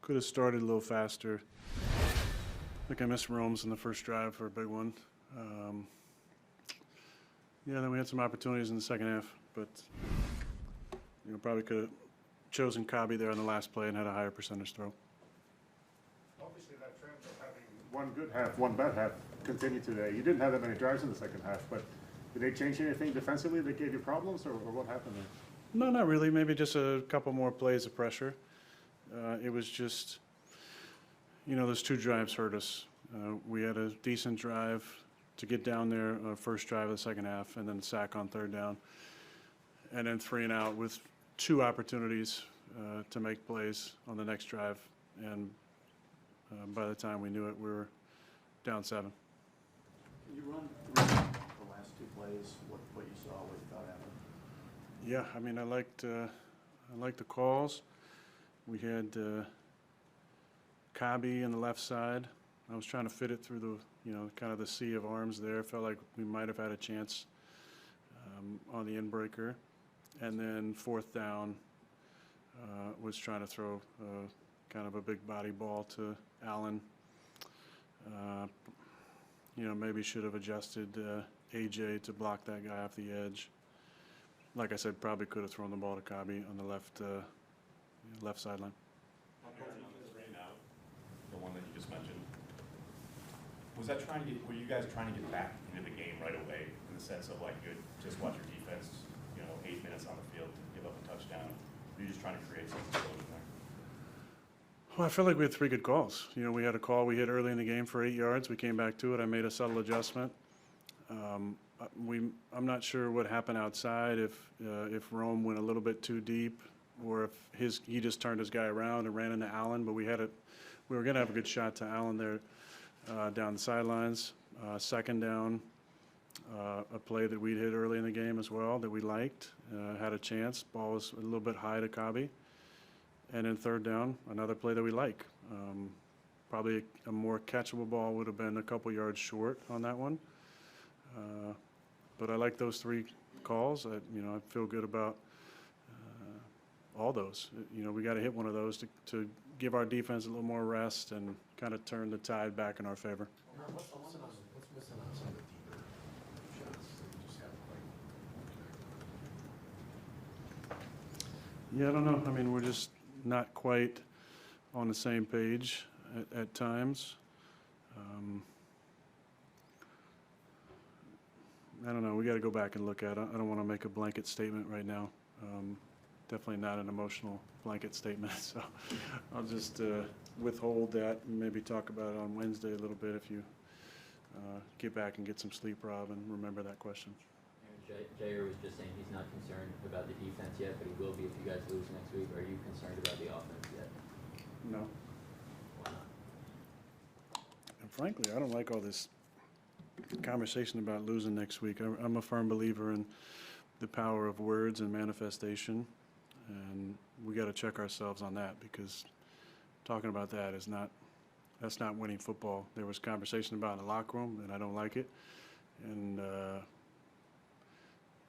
Could have started a little faster. I think I missed Rome's in the first drive for a big one. Yeah, then we had some opportunities in the second half, but probably could have chosen Cobby there on the last play and had a higher percentage throw. Obviously, that trend of having one good half, one bad half continued today. You didn't have that many drives in the second half, but did they change anything defensively that gave you problems, or what happened there? No, not really. Maybe just a couple more plays of pressure. It was just, those two drives hurt us. We had a decent drive to get down there, first drive of the second half, and then sack on third down. And then 3 and out with 2 opportunities to make plays on the next drive. And by the time we knew it, we were down 7. Can you run through the last 2 plays, what you saw, what you thought happened? Yeah, I mean, I liked the calls. We had Cobby on the left side. I was trying to fit it through the, kind of the sea of arms there. Felt like we might have had a chance on the end breaker. And then 4th down was trying to throw kind of a big body ball to Allen. Maybe should have adjusted AJ to block that guy off the edge. Like I said, probably could have thrown the ball to Cobby on the left sideline. The one that you just mentioned, were you guys trying to get back into the game right away in the sense of like you just watch your defense, 8 minutes on the field to give up a touchdown? Were you just trying to create some explosion there? Well, I feel like we had 3 good calls. We had a call we hit early in the game for 8 yards. We came back to it. I made a subtle adjustment. I'm not sure what happened outside, if Rome went a little bit too deep, or if he just turned his guy around and ran into Allen. But we were going to have a good shot to Allen there down the sidelines. Second down, a play that we'd hit early in the game as well that we liked, had a chance. Ball was a little bit high to Cobby. And then 3rd down, another play that we like. Probably a more catchable ball would have been a couple yards short on that one. But I like those 3 calls. I feel good about all those. We got to hit one of those to give our defense a little more rest and kind of turn the tide back in our favor. What's missing on some of the deeper shots that you just haven't quite connected? Yeah, I don't know. I mean, we're just not quite on the same page at times. I don't know. We got to go back and look at it. I don't want to make a blanket statement right now. Definitely not an emotional blanket statement. So I'll just withhold that and maybe talk about it on Wednesday a little bit if you get back and get some sleep, Rob, and remember that question. Jair was just saying he's not concerned about the defense yet, but he will be if you guys lose next week. Are you concerned about the offense yet? No. Why not? And frankly, I don't like all this conversation about losing next week. I'm a firm believer in the power of words and manifestation, and we got to check ourselves on that, because talking about that that's not winning football. There was conversation about it in the locker room, and I don't like it. And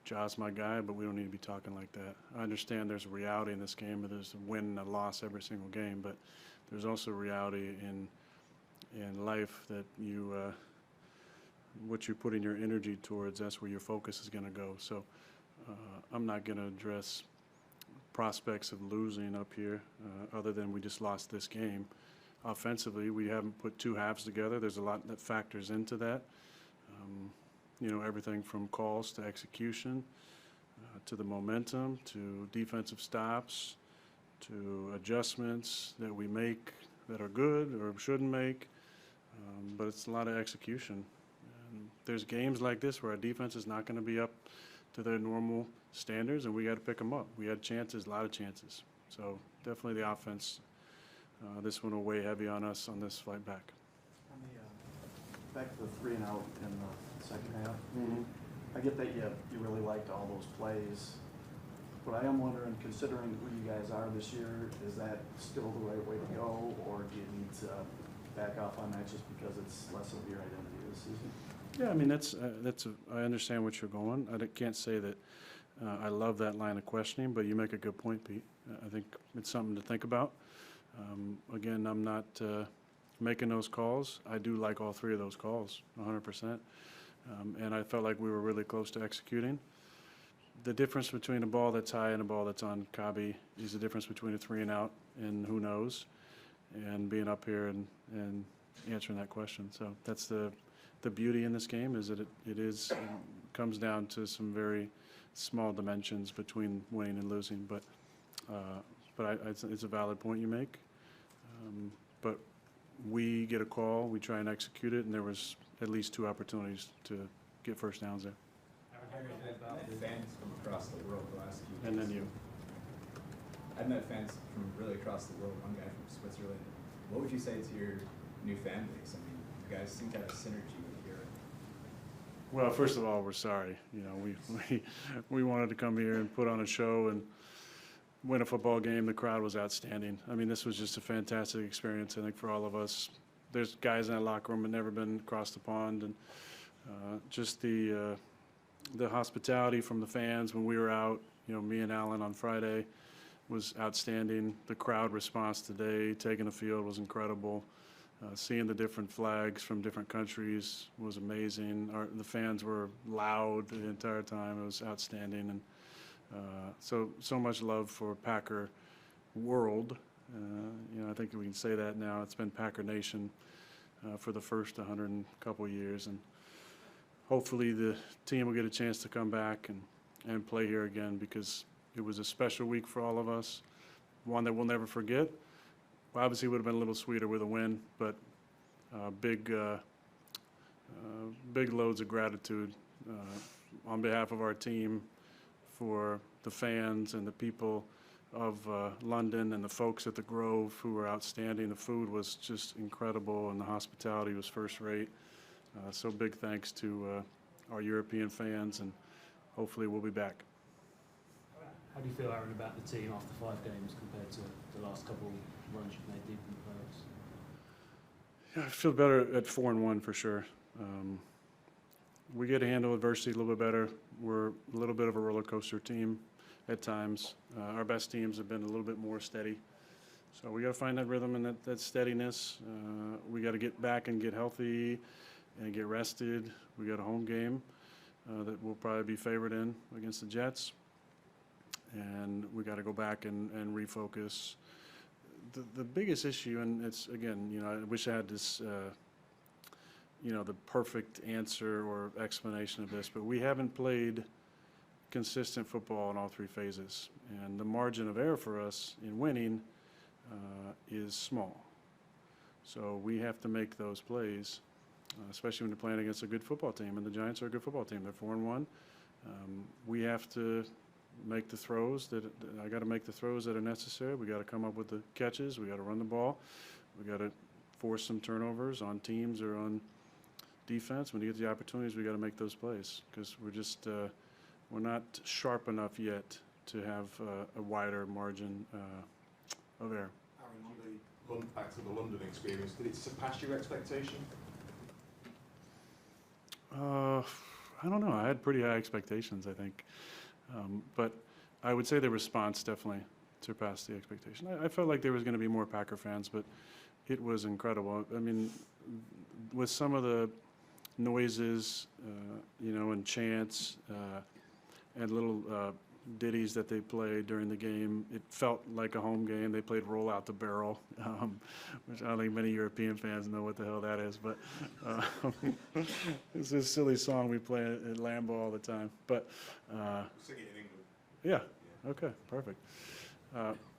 Ja's my guy, but we don't need to be talking like that. I understand there's a reality in this game, but there's a win and a loss every single game. But there's also reality in life that what you're putting your energy towards, that's where your focus is going to go. So I'm not going to address prospects of losing up here other than we just lost this game. Offensively, we haven't put 2 halves together. There's a lot that factors into that. Everything from calls to execution, to the momentum, to defensive stops, to adjustments that we make that are good or shouldn't make. But it's a lot of execution. And there's games like this where our defense is not going to be up to their normal standards, and we got to pick them up. We had chances, a lot of chances. So definitely the offense. This one will weigh heavy on us on this flight back. On the back to the 3 and out in the second half. Mm-hmm. I get that you really liked all those plays, but I am wondering, considering who you guys are this year, is that still the right way to go, or do you need to back off on that just because it's less of your identity this season? Yeah, I mean, I understand what you're going. I can't say that I love that line of questioning, but you make a good point, Pete. I think it's something to think about. Again, I'm not making those calls. I do like all three of those calls, 100%. And I felt like we were really close to executing. The difference between a ball that's high and a ball that's on Kabi is the difference between a 3 and out and who knows, and being up here and answering that question. So that's the beauty in this game, is that it comes down to some very small dimensions between winning and losing. But it's a valid point you make. But we get a call, we try and execute it, and there was at least 2 opportunities to get first downs there. Fans from across the world the last few And days. then you. I've met fans from really across the world, one guy from Switzerland. What would you say to your new fan base? I mean, you guys seem to have a synergy with Europe. Well, first of all, we're sorry. You know, we wanted to come here and put on a show and win a football game. The crowd was outstanding. I mean, this was just a fantastic experience, I think, for all of us. There's guys in that locker room that never been across the pond, and just the hospitality from the fans when we were out, you know, me and Alan on Friday, was outstanding. The crowd response today, taking the field, was incredible. Seeing the different flags from different countries was amazing. The fans were loud the entire time. It was outstanding. And so much love for Packer world. You know, I think we can say that now. It's been Packer Nation for the first 100 and couple years. And hopefully the team will get a chance to come back and play here again, because it was a special week for all of us, one that we'll never forget. Well, obviously, it would have been a little sweeter with a win, but big loads of gratitude on behalf of our team for the fans and the people of London and the folks at the Grove who were outstanding. The food was just incredible, and the hospitality was first rate. So big thanks to our European fans, and hopefully we'll be back. How do you feel, Aaron, about the team after 5 games compared to the last couple runs you've made deep in the playoffs? Yeah, I feel better at 4-1 for sure. We get to handle adversity a little bit better. We're a little bit of a roller coaster team at times. Our best teams have been a little bit more steady. So we got to find that rhythm and that steadiness. We got to get back and get healthy and get rested. We got a home game that we'll probably be favored in against the Jets. And we got to go back and refocus. The biggest issue, and it's, again, you know, I wish I had this, you know, the perfect answer or explanation of this, but we haven't played consistent football in all 3 phases. And the margin of error for us in winning is small. So we have to make those plays, especially when you're playing against a good football team. And the Giants are a good football team. They're 4-1. We have to make the throws I got to make the throws that are necessary. We got to come up with the catches. We got to run the ball. We got to force some turnovers on teams or on defense. When you get the opportunities, we got to make those plays, because we're just we're not sharp enough yet to have a wider margin of error. Aaron, back to the London experience, did it surpass your expectation? I don't know. I had pretty high expectations, I think. But I would say the response definitely surpassed the expectation. I felt like there was going to be more Packer fans, but it was incredible. I mean, with some of the noises, you know, and chants and little ditties that they played during the game, it felt like a home game. They played Roll Out the Barrel, which I don't think many European fans know what the hell that is, but it's a silly song we play at Lambeau all the time. But Sing it in England. yeah, okay, perfect.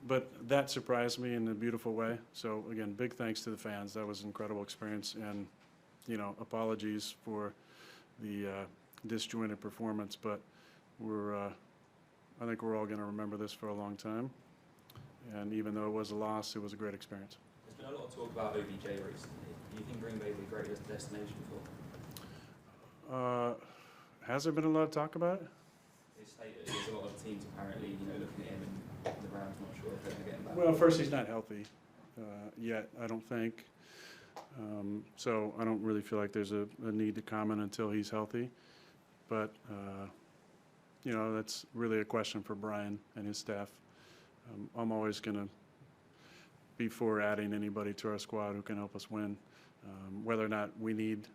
But that surprised me in a beautiful way. So again, big thanks to the fans. That was an incredible experience, and you know, apologies for the disjointed performance, but I think we're all going to remember this for a long time. And even though it was a loss, it was a great experience. There's been a lot of talk about OBJ recently. Do you think Green Bay will be a great destination for? Has there been a lot of talk about it? It's stated there's a lot of teams apparently, you know, looking at him, and the Rams not sure if they're going to get him back. Well, first, he's not healthy yet, I don't think. So I don't really feel like there's a need to comment until he's healthy. But you know, that's really a question for Brian and his staff. I'm always going to be for adding anybody to our squad who can help us win. Whether or not we need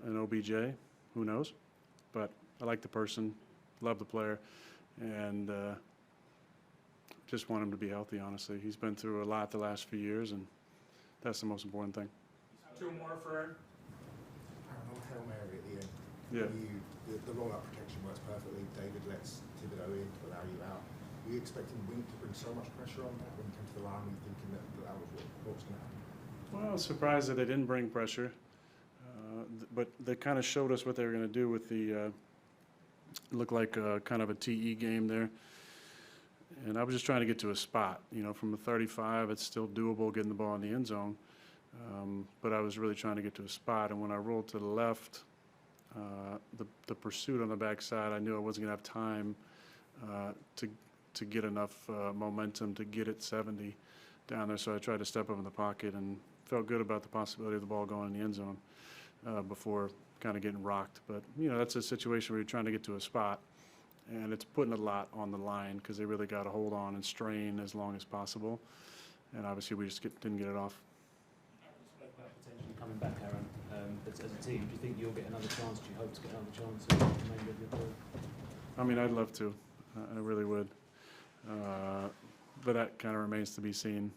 an OBJ, who knows? But I like the person, love the player, and just want him to be healthy, honestly. He's been through a lot the last few years, and that's the most important thing. Two more for Aaron. Aaron, on Hail Mary at the end, Yeah. the rollout protection works perfectly. David lets Thibodeau in to allow you out. Were you expecting Wink to bring so much pressure on that when you came to the line? Were you thinking that that was what was going to happen? Well, I was surprised that they didn't bring pressure, but they kind of showed us what they were going to do with the, looked like kind of a TE game there. And I was just trying to get to a spot. You know, from the 35, it's still doable getting the ball in the end zone. But I was really trying to get to a spot. And when I rolled to the left, the pursuit on the backside, I knew I wasn't going to have time to get enough momentum to get it 70 down there. So I tried to step up in the pocket and felt good about the possibility of the ball going in the end zone before kind of getting rocked. But, you know, that's a situation where you're trying to get to a spot. And it's putting a lot on the line because they really got to hold on and strain as long as possible. And obviously we just didn't get it off. You spoke about potentially coming back, Aaron. But as a team, do you think you'll get another chance? Do you hope to get another chance in the remainder of your career? I mean, I'd love to. I really would. But that kind of remains to be seen,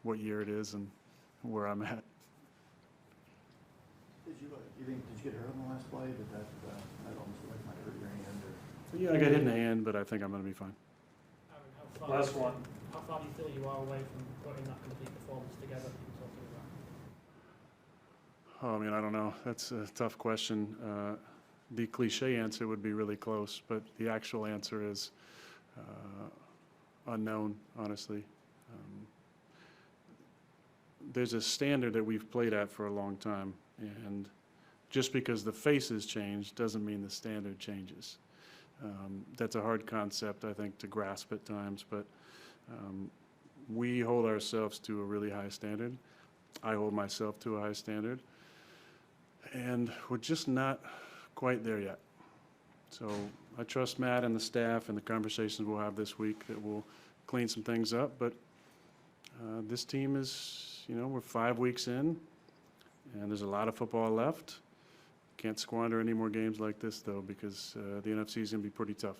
what year it is and where I'm at. Did you get hurt on the last play? Did that almost looked like might hurt your hand? Or? Yeah, I got hit in the hand, but I think I'm going to be fine. Aaron, Last one. How far do you feel you are away from putting that complete performance together that you were talking about? Oh, I mean, I don't know. That's a tough question. The cliche answer would be really close, but the actual answer is unknown, honestly. There's a standard that we've played at for a long time, and just because the faces change doesn't mean the standard changes. That's a hard concept, I think, to grasp at times, but we hold ourselves to a really high standard. I hold myself to a high standard, and we're just not quite there yet. So I trust Matt and the staff and the conversations we'll have this week that we'll clean some things up, but this team is, you know, we're 5 weeks in, and there's a lot of football left. Can't squander any more games like this, though, because the NFC is going to be pretty tough.